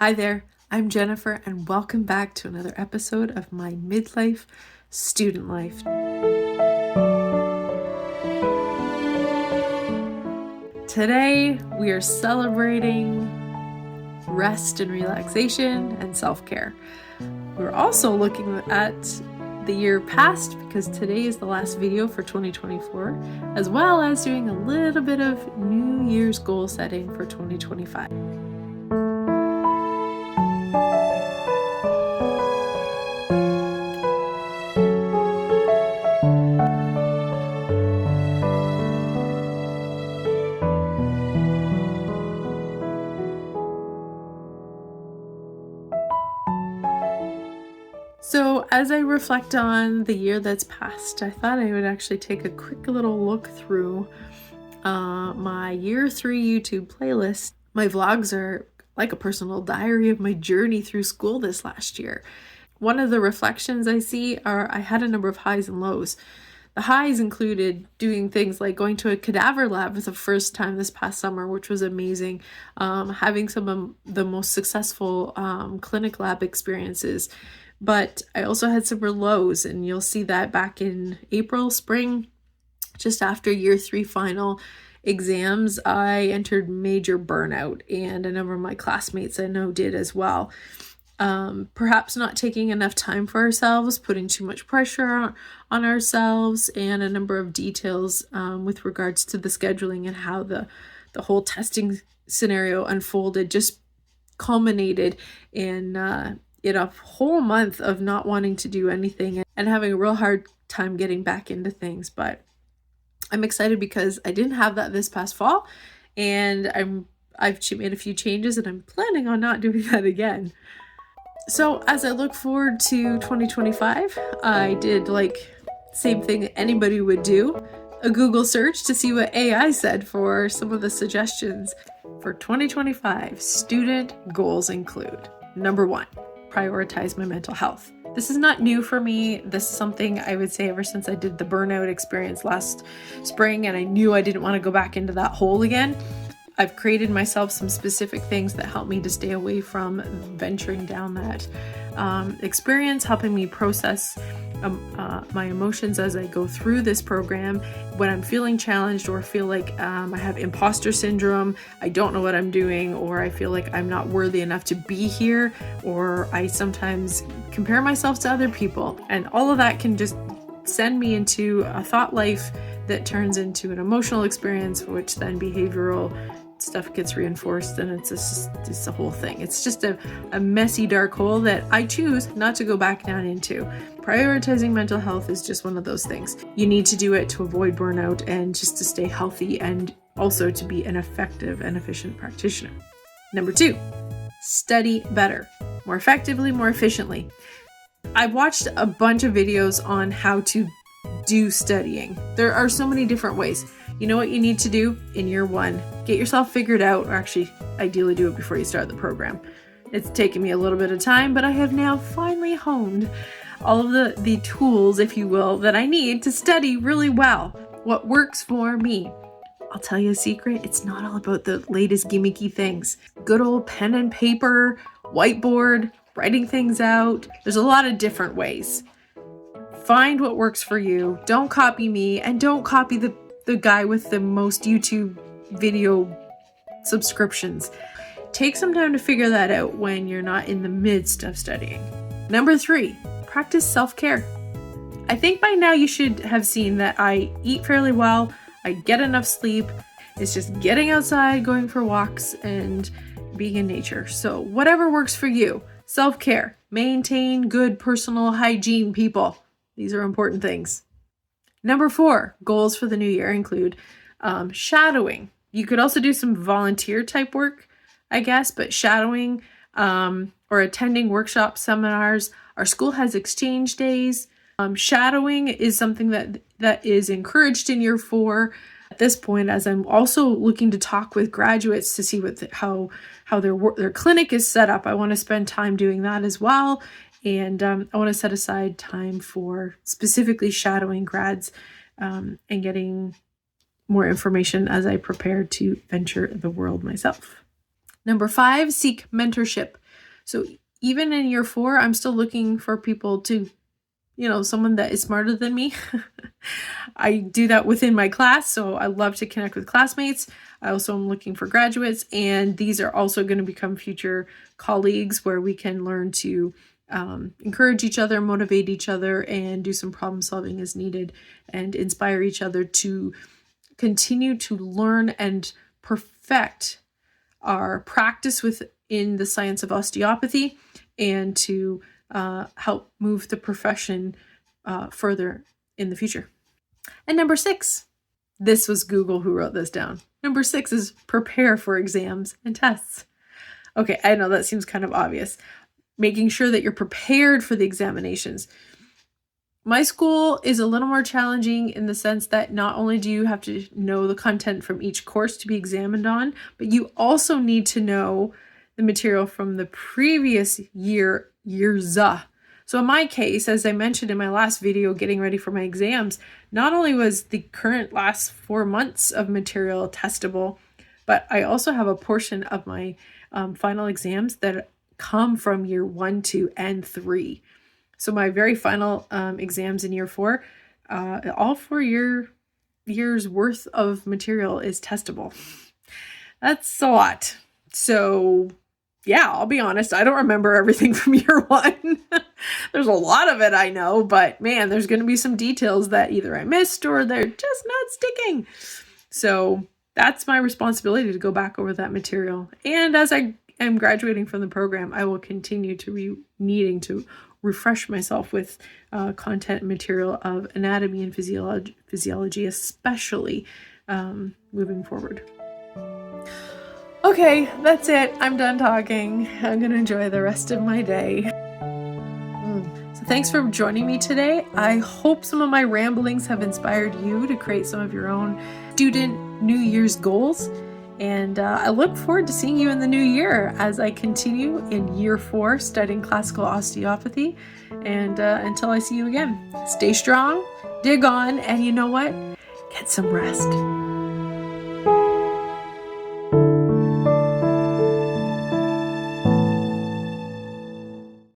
Hi there, I'm Jennifer, and welcome back to another episode of my midlife student life. Today, we are celebrating rest and relaxation and self-care. We're also looking at the year past because today is the last video for 2024, as well as doing a little bit of New Year's goal setting for 2025. So as I reflect on the year that's passed, I thought I would actually take a quick little look through my year 3 YouTube playlist. My vlogs are like a personal diary of my journey through school this last year. One of the reflections I see are I had a number of highs and lows. The highs included doing things like going to a cadaver lab for the first time this past summer, which was amazing, having some of the most successful clinic lab experiences. But I also had some lows, and you'll see that back in April, spring, just after year 3 final exams, I entered major burnout, and a number of my classmates I know did as well. Perhaps not taking enough time for ourselves, putting too much pressure on ourselves, and a number of details with regards to the scheduling and how the whole testing scenario unfolded just culminated in a whole month of not wanting to do anything and having a real hard time getting back into things. But I'm excited because I didn't have that this past fall, and I've made a few changes, and I'm planning on not doing that again. So as I look forward to 2025, I did same thing that anybody would do, a Google search to see what AI said for some of the suggestions. For 2025, student goals include: number 1, prioritize my mental health. This is not new for me. This is something I would say ever since I did the burnout experience last spring, and I knew I didn't want to go back into that hole again. I've created myself some specific things that help me to stay away from venturing down that experience, helping me process my emotions as I go through this program. When I'm feeling challenged or feel like I have imposter syndrome, I don't know what I'm doing, or I feel like I'm not worthy enough to be here, or I sometimes compare myself to other people, and all of that can just send me into a thought life that turns into an emotional experience, which then behavioral stuff gets reinforced, and it's a whole thing. It's just a messy dark hole that I choose not to go back down into. Prioritizing mental health is just one of those things. You need to do it to avoid burnout and just to stay healthy, and also to be an effective and efficient practitioner. Number 2, study better, more effectively, more efficiently. I've watched a bunch of videos on how to do studying. There are so many different ways. You know what you need to do in year 1? Get yourself figured out, or actually ideally do it before you start the program. It's taken me a little bit of time, but I have now finally honed all of the tools, if you will, that I need to study really well. What works for me. I'll tell you a secret, it's not all about the latest gimmicky things. Good old pen and paper, whiteboard, writing things out. There's a lot of different ways. Find what works for you. Don't copy me, and don't copy the guy with the most YouTube video subscriptions. Take some time to figure that out when you're not in the midst of studying. Number 3, practice self-care. I think by now you should have seen that I eat fairly well, I get enough sleep. It's just getting outside, going for walks, and being in nature. So whatever works for you. Self-care. Maintain good personal hygiene, people. These are important things. Number 4, goals for the new year include shadowing. You could also do some volunteer type work, I guess, but shadowing or attending workshops, seminars. Our school has exchange days. Shadowing is something that is encouraged in year 4 at this point, as I'm also looking to talk with graduates to see how their clinic is set up. I want to spend time doing that as well. And I want to set aside time for specifically shadowing grads and getting more information as I prepare to venture the world myself. Number 5, seek mentorship. So even in year 4, I'm still looking for people to, someone that is smarter than me. I do that within my class, so I love to connect with classmates. I also am looking for graduates, and these are also going to become future colleagues where we can learn to encourage each other, motivate each other, and do some problem solving as needed, and inspire each other to continue to learn and perfect our practice within the science of osteopathy, and to help move the profession further in the future. And number 6, this was Google who wrote this down. Number 6 is prepare for exams and tests. Okay, I know that seems kind of obvious. Making sure that you're prepared for the examinations. My school is a little more challenging in the sense that not only do you have to know the content from each course to be examined on, but you also need to know the material from the previous years. So in my case, as I mentioned in my last video, getting ready for my exams, not only was the current last 4 months of material testable, but I also have a portion of my final exams that come from year 1, 2, and 3. So my very final exams in year 4, all 4 years worth of material is testable. That's a lot. So yeah, I'll be honest, I don't remember everything from year 1. There's a lot of it I know, but man, there's going to be some details that either I missed or they're just not sticking. So that's my responsibility to go back over that material. And as I am graduating from the program, I will continue to be needing to refresh myself with content and material of anatomy and physiology, especially moving forward. Okay, that's it. I'm done talking. I'm going to enjoy the rest of my day. So thanks for joining me today. I hope some of my ramblings have inspired you to create some of your own student New Year's goals. And I look forward to seeing you in the new year as I continue in year 4 studying classical osteopathy. And until I see you again, stay strong, dig on, and you know what? Get some rest.